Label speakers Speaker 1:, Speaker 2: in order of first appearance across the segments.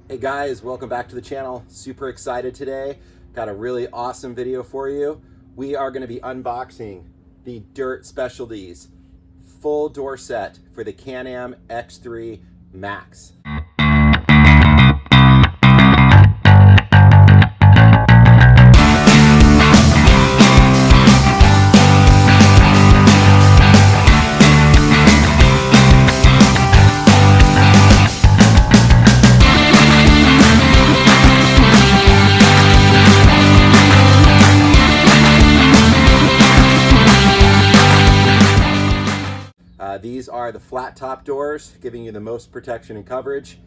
Speaker 1: Hey guys, welcome back to the channel. Super excited today. Got a really awesome video for you. We are going to be unboxing the Dirt Specialties full door set for the Can-Am X3 Max. These are the flat top doors, giving you the most protection and coverage.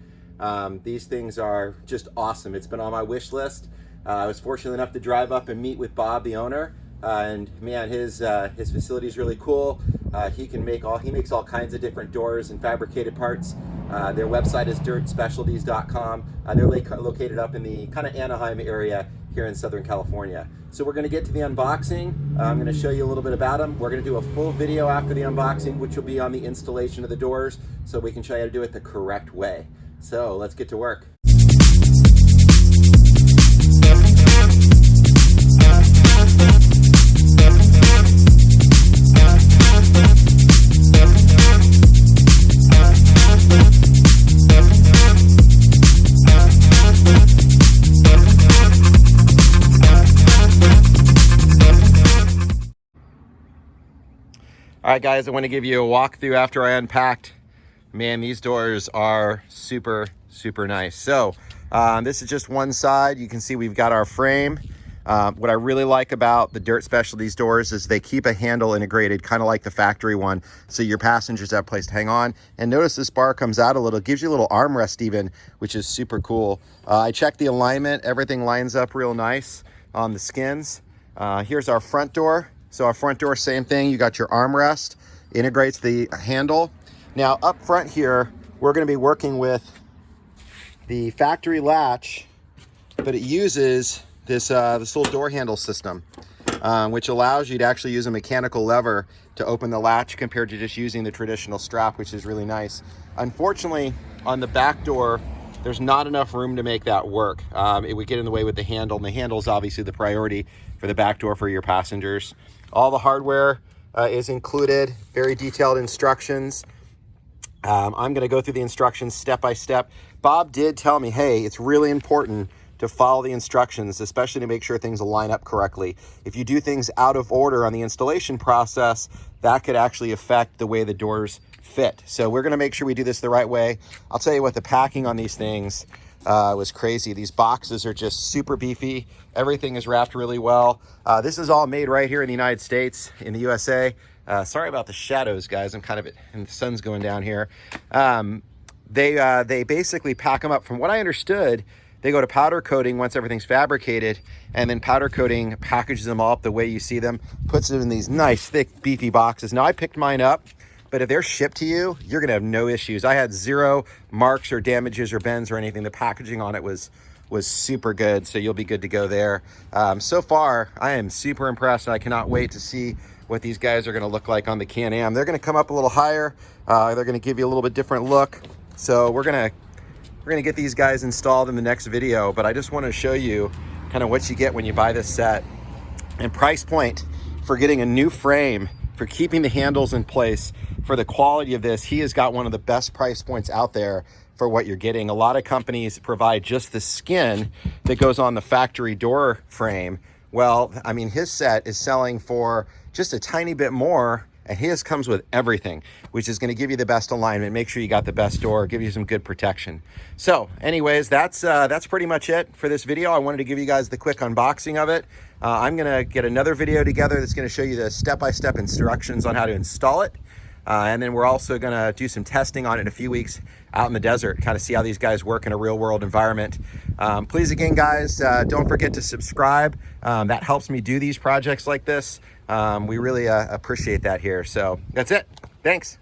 Speaker 1: These things are just awesome. It's been on my wish list. I was fortunate enough to drive up and meet with Bob, the owner, and man, his facility is really cool. He makes all kinds of different doors and fabricated parts. Their website is dirtspecialties.com. They're located up in the kind of Anaheim area here in Southern California. So we're going to get to the unboxing. I'm going to show you a little bit about them. We're going to do a full video after the unboxing, which will be on the installation of the doors, so we can show you how to do it the correct way. So let's get to work. All right, guys, I want to give you a walkthrough after I unpacked. Man, these doors are super, super nice. So this is just one side. You can see we've got our frame. What I really like about the Dirt Specialties doors is they keep a handle integrated, kind of like the factory one, so your passengers have a place to hang on. And notice this bar comes out a little, gives you a little armrest even, which is super cool. I checked the alignment. Everything lines up real nice on the skins. Here's our front door. So our front door, same thing. You got your armrest, integrates the handle. Now up front here, we're going to be working with the factory latch, but it uses this little door handle system, which allows you to actually use a mechanical lever to open the latch compared to just using the traditional strap, which is really nice. Unfortunately, on the back door, there's not enough room to make that work. It would get in the way with the handle, and the handle is obviously the priority for the back door for your passengers. All the hardware is included, very detailed instructions. I'm going to go through the instructions step by step. Bob did tell me, hey, it's really important to follow the instructions, especially to make sure things line up correctly. If you do things out of order on the installation process, that could actually affect the way the doors fit. So we're going to make sure we do this the right way. I'll tell you what, the packing on these things was crazy. These boxes are just super beefy. Everything is wrapped really well. This is all made right here in the United States, in the USA. Sorry about the shadows, guys. I'm kind of, and the sun's going down here. They basically pack them up. From what I understood, they go to powder coating once everything's fabricated, and then powder coating packages them all up the way you see them, puts them in these nice, thick, beefy boxes. Now, I picked mine up, but if they're shipped to you, you're gonna have no issues. I had zero marks or damages or bends or anything. The packaging on it was super good, so you'll be good to go there. So far, I am super impressed, and I cannot wait to see what these guys are gonna look like on the Can-Am. They're gonna come up a little higher. They're gonna give you a little bit different look. So we're gonna get these guys installed in the next video, but I just wanna show you kind of what you get when you buy this set. And price point for getting a new frame, for keeping the handles in place, for the quality of this, he has got one of the best price points out there for what you're getting. A lot of companies provide just the skin that goes on the factory door frame. Well, I mean, his set is selling for just a tiny bit more, and his comes with everything, which is going to give you the best alignment, make sure you got the best door, give you some good protection. So anyways, that's pretty much it for this video. I wanted to give you guys the quick unboxing of it. I'm going to get another video together that's going to show you the step-by-step instructions on how to install it. And then we're also going to do some testing on it in a few weeks out in the desert, kind of see how these guys work in a real world environment. Please, again, guys, don't forget to subscribe. That helps me do these projects like this. We really appreciate that here. So that's it. Thanks.